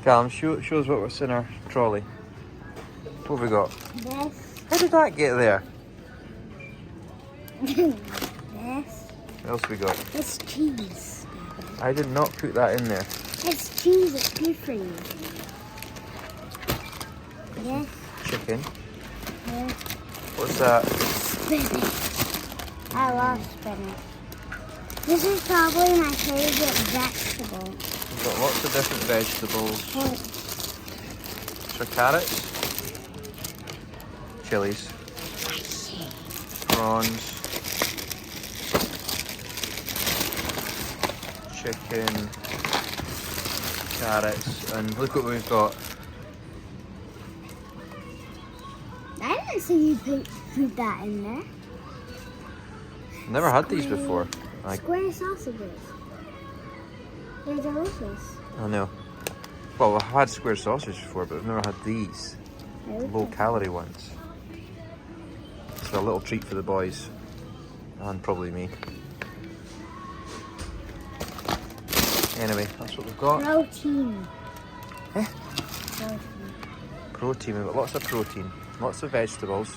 Callum, show us what's in our trolley. What have we got? This. How did that get there? This. What else we got? It's cheese. I did not put that in there. It's cheese. It's good for you. Yes. Chicken. Yes. What's that? Spinach. I love spinach. This is probably my favorite vegetable. We've got lots of different vegetables. Oh. So carrots, chilies, prawns, chicken, carrots, and look what we've got. I didn't see you put that in there. Never had these before. Square sausages. They're delicious. I know. Well, I've had square sausage before, but I've never had these low-calorie ones. So a little treat for the boys, and probably me. Anyway, that's what we've got. Protein. Eh? Protein. Protein. We've got lots of protein, lots of vegetables,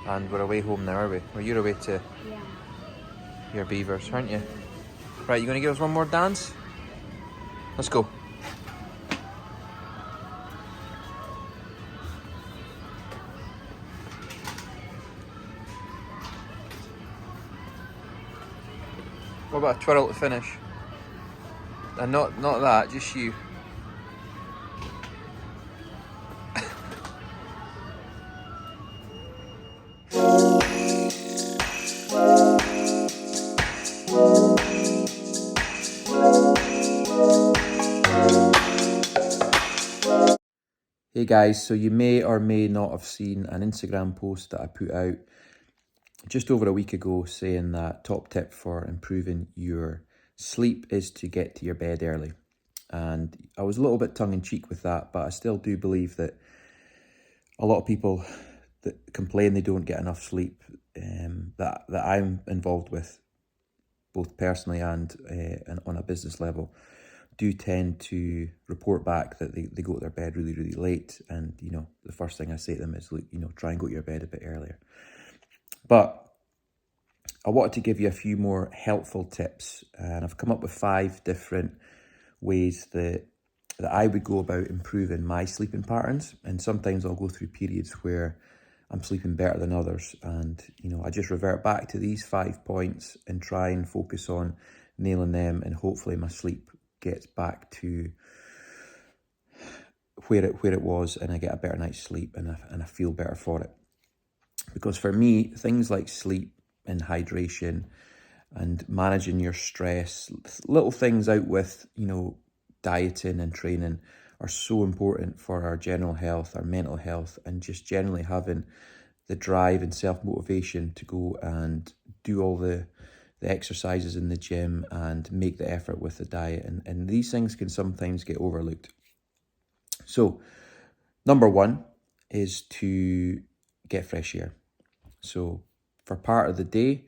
and we're away home now, are we? Well, you're away to your beavers, aren't you? Right, you going to give us one more dance? Let's go. What about a twirl to finish? And not that, just you. Hey guys, so you may or may not have seen an Instagram post that I put out just over a week ago saying that top tip for improving your sleep is to get to your bed early. And I was a little bit tongue-in-cheek with that, but I still do believe that a lot of people that complain they don't get enough sleep, that I'm involved with, both personally and on a business level, do tend to report back that they go to their bed really, really late. And, you know, the first thing I say to them is, look, you know, try and go to your bed a bit earlier. But I wanted to give you a few more helpful tips, and I've come up with 5 different ways that I would go about improving my sleeping patterns. And sometimes I'll go through periods where I'm sleeping better than others. And, you know, I just revert back to these 5 points and try and focus on nailing them, and hopefully my sleep gets back to where it was, and I get a better night's sleep, and I feel better for it. Because for me, things like sleep and hydration and managing your stress, little things out with, you know, dieting and training, are so important for our general health, our mental health, and just generally having the drive and self-motivation to go and do all the exercises in the gym and make the effort with the diet. And these things can sometimes get overlooked. So, number 1 is to get fresh air. So, for part of the day,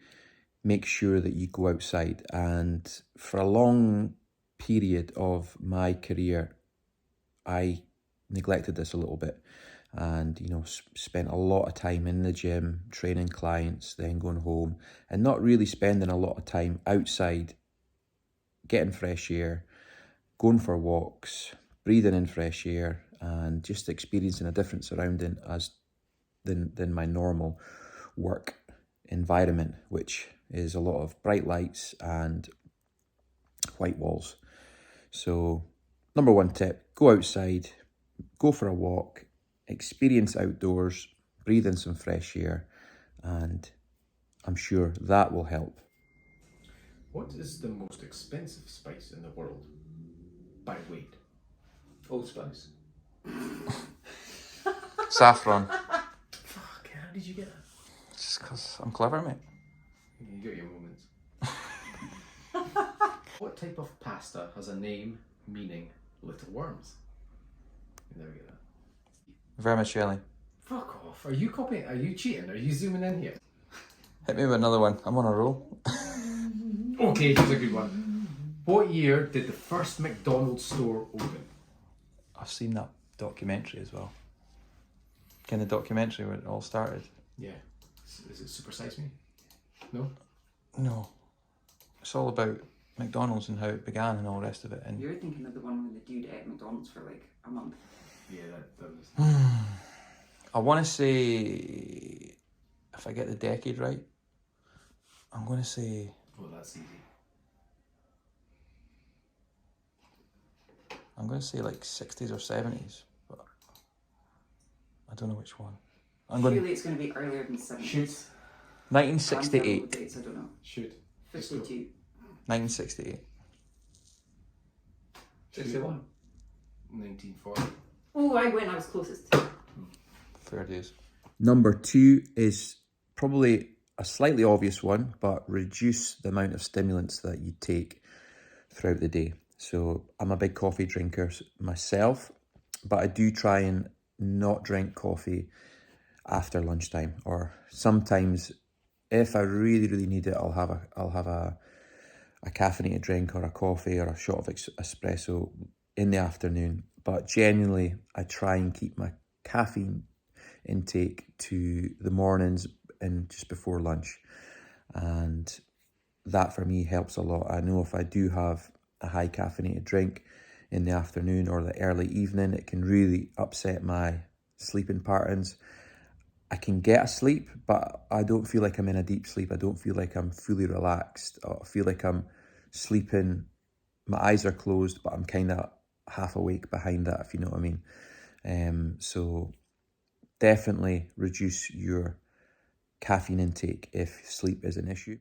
make sure that you go outside. And for a long period of my career, I neglected this a little bit, and, you know, spent a lot of time in the gym, training clients, then going home, and not really spending a lot of time outside, getting fresh air, going for walks, breathing in fresh air, and just experiencing a different surrounding than my normal work environment, which is a lot of bright lights and white walls. So, number 1 tip, go outside, go for a walk, experience outdoors, breathe in some fresh air, and I'm sure that will help. What is the most expensive spice in the world by weight? Old Spice. Saffron. Fuck, how did you get that? Just because I'm clever, mate. You got your moments. What type of pasta has a name meaning little worms? You never get that. Vermicelli. Fuck off. Are you copying? Are you cheating? Are you zooming in here? Hit me with another one. I'm on a roll. Okay, here's a good one. What year did the first McDonald's store open? I've seen that documentary as well. Kind of documentary where it all started. Yeah. Is it Super Size Me? No? No. It's all about McDonald's and how it began and all the rest of it. And You're thinking of the one where the dude ate McDonald's for like a month. Yeah, that was... I want to say, if I get the decade right, I'm going to say... Oh, that's easy. I'm going to say like 60s or 70s, but I don't know which one. I'm going Surely it's going to be earlier than 70s. Shoot. 1968. Dates, I don't know. Shoot. 52. 1968. 61. 1940. Oh, I win. I was closest. Fair dues. Number 2 is probably a slightly obvious one, but reduce the amount of stimulants that you take throughout the day. So I'm a big coffee drinker myself, but I do try and not drink coffee after lunchtime, or sometimes if I really need it, I'll have a caffeinated drink or a coffee or a shot of espresso in the afternoon. But genuinely, I try and keep my caffeine intake to the mornings and just before lunch, and that for me helps a lot. I know if I do have a high caffeinated drink in the afternoon or the early evening, it can really upset my sleeping patterns. I can get a sleep, but I don't feel like I'm in a deep sleep. I don't feel like I'm fully relaxed. I feel like I'm sleeping, my eyes are closed, but I'm kind of half awake behind that, if you know what I mean. So definitely reduce your caffeine intake if sleep is an issue.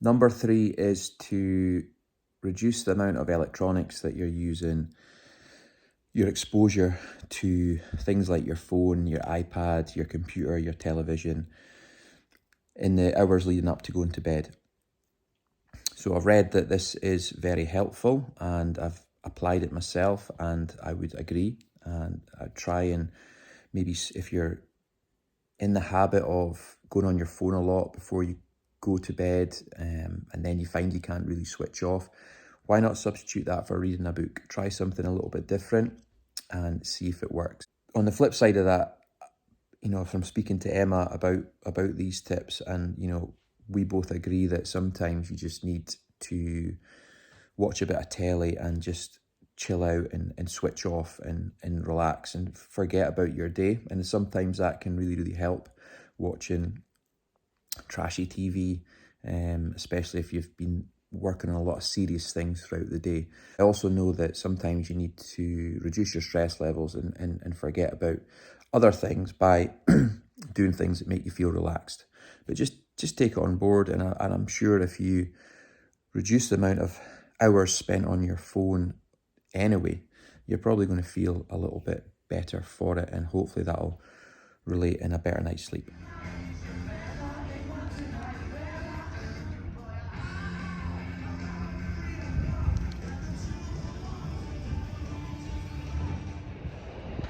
Number 3 is to reduce the amount of electronics that you're using, your exposure to things like your phone, your iPad, your computer, your television in the hours leading up to going to bed. So I've read that this is very helpful and I've applied it myself, and I would agree. And I try and maybe, if you're in the habit of going on your phone a lot before you go to bed, and then you find you can't really switch off, why not substitute that for reading a book? Try something a little bit different and see if it works. On the flip side of that, you know, from speaking to Emma about these tips, and you know, we both agree that sometimes you just need to watch a bit of telly and just chill out and switch off and relax and forget about your day. And sometimes that can really help, watching trashy TV, especially if you've been working on a lot of serious things throughout the day. I also know that sometimes you need to reduce your stress levels and forget about other things by doing things that make you feel relaxed. But just take it on board, and I'm sure if you reduce the amount of hours spent on your phone anyway, you're probably going to feel a little bit better for it, and hopefully that'll relate in a better night's sleep.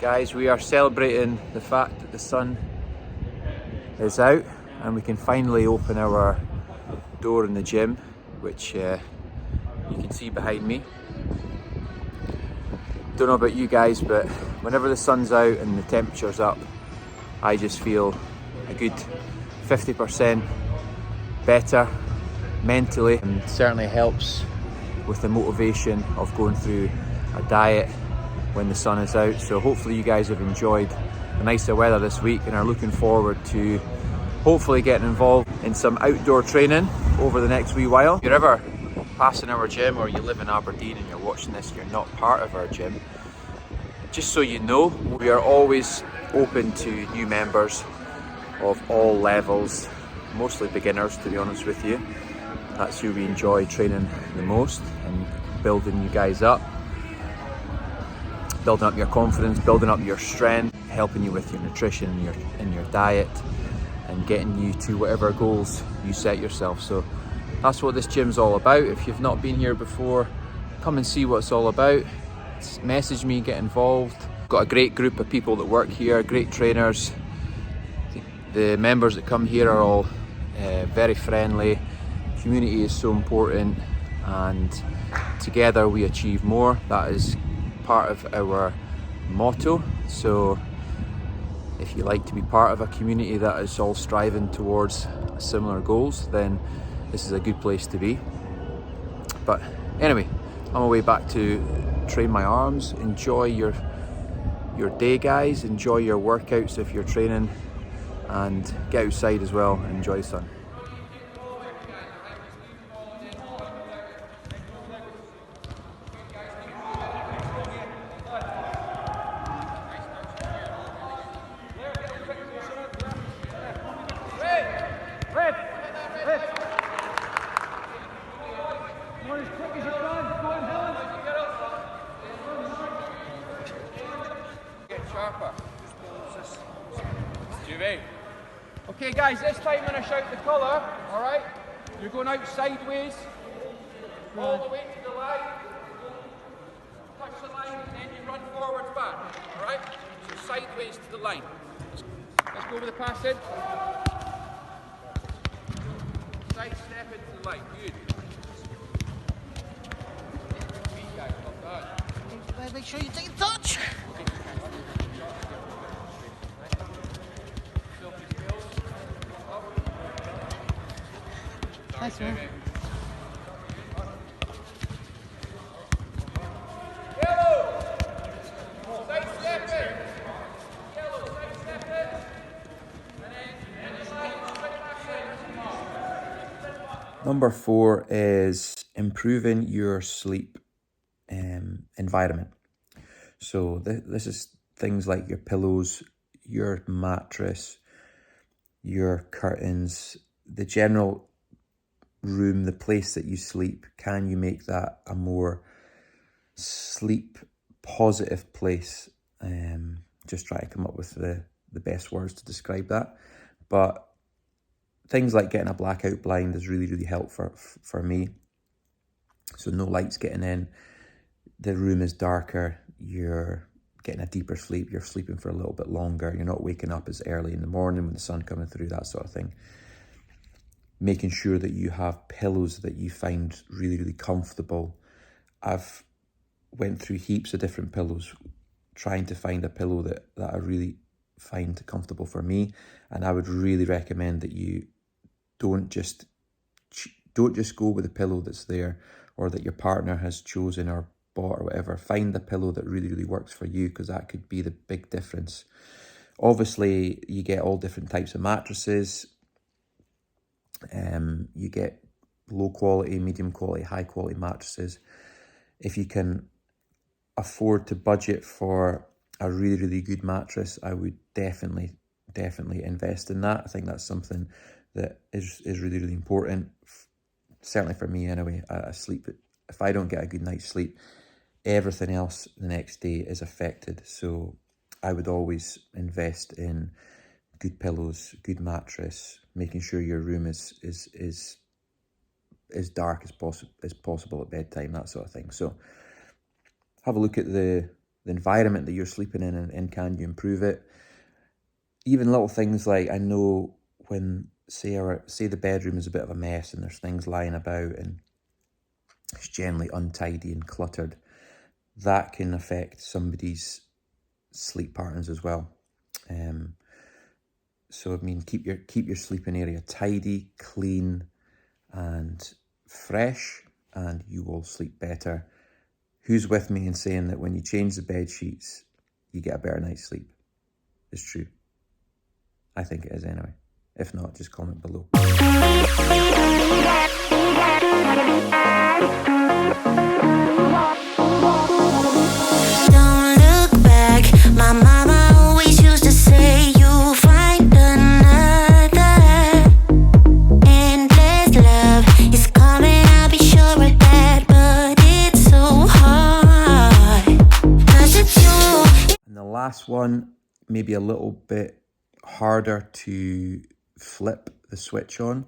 Guys, we are celebrating the fact that the sun is out and we can finally open our door in the gym, which you can see behind me. Don't know about you guys, but whenever the sun's out and the temperature's up, I just feel a good 50% better mentally, and certainly helps with the motivation of going through a diet when the sun is out. So hopefully you guys have enjoyed the nicer weather this week and are looking forward to hopefully getting involved in some outdoor training over the next wee while. If you're ever passing our gym, or you live in Aberdeen and you're watching this, you're not part of our gym, just so you know, we are always open to new members of all levels, mostly beginners to be honest with you. That's who we enjoy training the most, and building you guys up, building up your confidence, building up your strength, helping you with your nutrition and your diet, and getting you to whatever goals you set yourself. So that's what this gym's all about. If you've not been here before, come and see what it's all about. Message me, get involved. Got a great group of people that work here, great trainers. The members that come here are all very friendly. Community is so important, and together we achieve more. That is part of our motto. So if you like to be part of a community that is all striving towards similar goals, then this is a good place to be. But anyway, on my way back to train my arms. Enjoy your day, guys. Enjoy your workouts if you're training, and get outside as well and enjoy the sun. Okay guys, this time when I shout the colour, alright, you're going out sideways, all the way to the line, touch the line, and then you run forwards back, alright? So sideways to the line. Let's go with the pass in. Side step into the line, good. Sweet guys, well done. Make sure you take a touch. Nice, man. Number 4 is improving your sleep environment. So this is things like your pillows, your mattress, your curtains, the general room, the place that you sleep. Can you make that a more sleep positive place? Just try to come up with the best words to describe that. But things like getting a blackout blind is really, really helpful for me. So no lights getting in, the room is darker, you're getting a deeper sleep, you're sleeping for a little bit longer, you're not waking up as early in the morning when the sun coming through, that sort of thing. Making sure that you have pillows that you find really, really comfortable. I've went through heaps of different pillows, trying to find a pillow that I really find comfortable for me. And I would really recommend that you don't just go with a pillow that's there or that your partner has chosen or bought or whatever. Find a pillow that really, really works for you, because that could be the big difference. Obviously, you get all different types of mattresses. You get low quality, medium quality, high quality mattresses. If you can afford to budget for a really, really good mattress, I would definitely invest in that. I think that's something that is really, really important. Certainly for me anyway. I sleep, if I don't get a good night's sleep, everything else the next day is affected. So I would always invest in good pillows, good mattress, making sure your room is as dark as possible at bedtime, that sort of thing. So have a look at the environment that you're sleeping in, and can you improve it? Even little things like, I know when say the bedroom is a bit of a mess and there's things lying about and it's generally untidy and cluttered, that can affect somebody's sleep patterns as well. So I mean, keep your sleeping area tidy, clean, and fresh, and you will sleep better. Who's with me in saying that when you change the bed sheets, you get a better night's sleep? It's true. I think it is anyway. If not, just comment below. Don't look back. My mama always used to say you'll find another. Endless love is coming, I'll be sure of that. But it's so hard, 'cause it's you. And the last one, maybe a little bit harder to flip the switch on,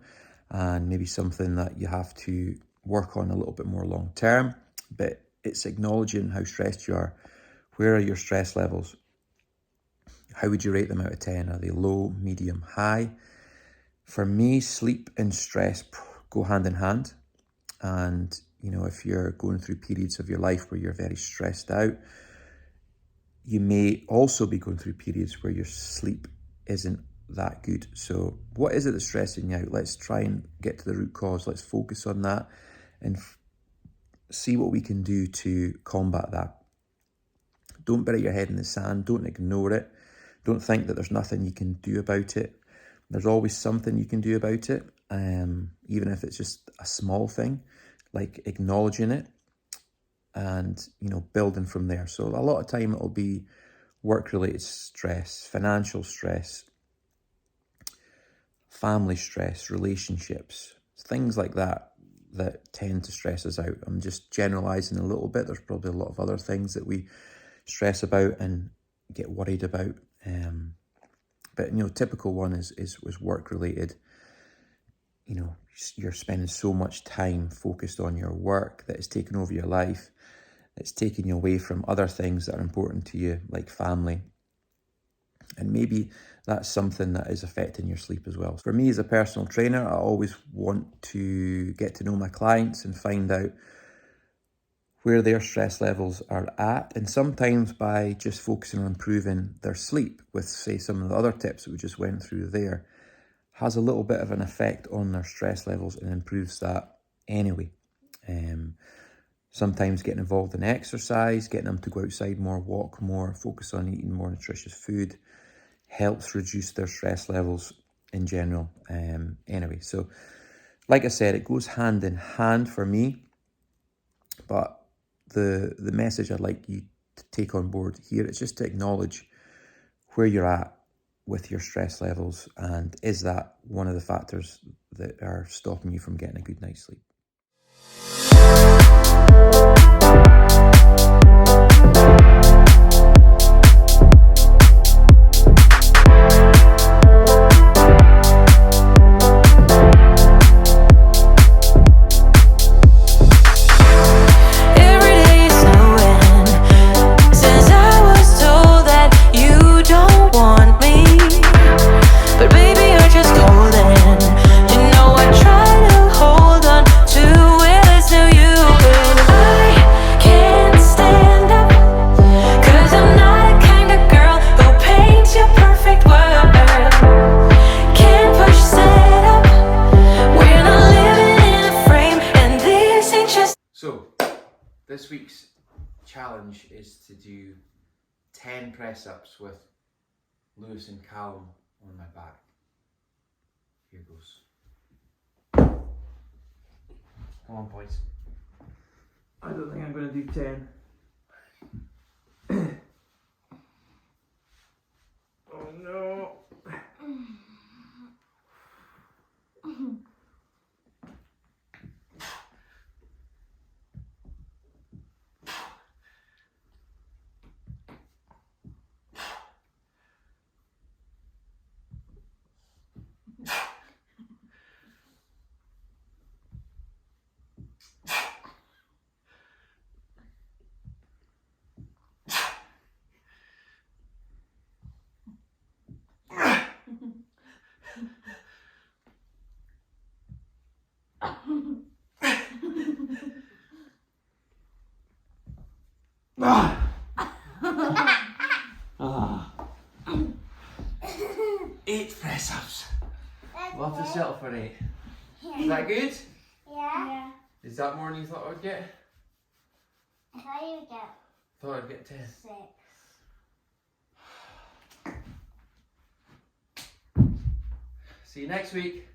and maybe something that you have to work on a little bit more long term, but it's acknowledging how stressed you are. Where are your stress levels? How would you rate them out of 10? Are they low, medium, high? For me, sleep and stress go hand in hand. And, you know, if you're going through periods of your life where you're very stressed out, you may also be going through periods where your sleep isn't that good. So what is it that's stressing you out? Let's try and get to the root cause. Let's focus on that and see what we can do to combat that. Don't bury your head in the sand. Don't ignore it. Don't think that there's nothing you can do about it. There's always something you can do about it, even if it's just a small thing, like acknowledging it and, you know, building from there. So a lot of time it'll be work-related stress, financial stress, family stress, relationships, things like that that tend to stress us out. I'm just generalizing a little bit. There's probably a lot of other things that we stress about and get worried about. But, you know, typical one was work-related. You know, you're spending so much time focused on your work that it's taken over your life. It's taking you away from other things that are important to you, like family. And maybe that's something that is affecting your sleep as well. For me as a personal trainer, I always want to get to know my clients and find out where their stress levels are at. And sometimes by just focusing on improving their sleep with, say, some of the other tips that we just went through there, has a little bit of an effect on their stress levels and improves that anyway. Sometimes getting involved in exercise, getting them to go outside more, walk more, focus on eating more nutritious food, helps reduce their stress levels in general. Anyway, so like I said, it goes hand in hand for me. But the message I'd like you to take on board here is just to acknowledge where you're at with your stress levels, and is that one of the factors that are stopping you from getting a good night's sleep. So, this week's challenge is to do 10 press-ups with Lewis and Callum on my back. Here goes. Come on, boys. I don't think I'm going to do 10. Oh no. Eight press-ups. We'll have to settle for 8. Is that good? Yeah. Is that more than you thought I would get? I thought you'd get Thought I'd get 10. 6. See you next week.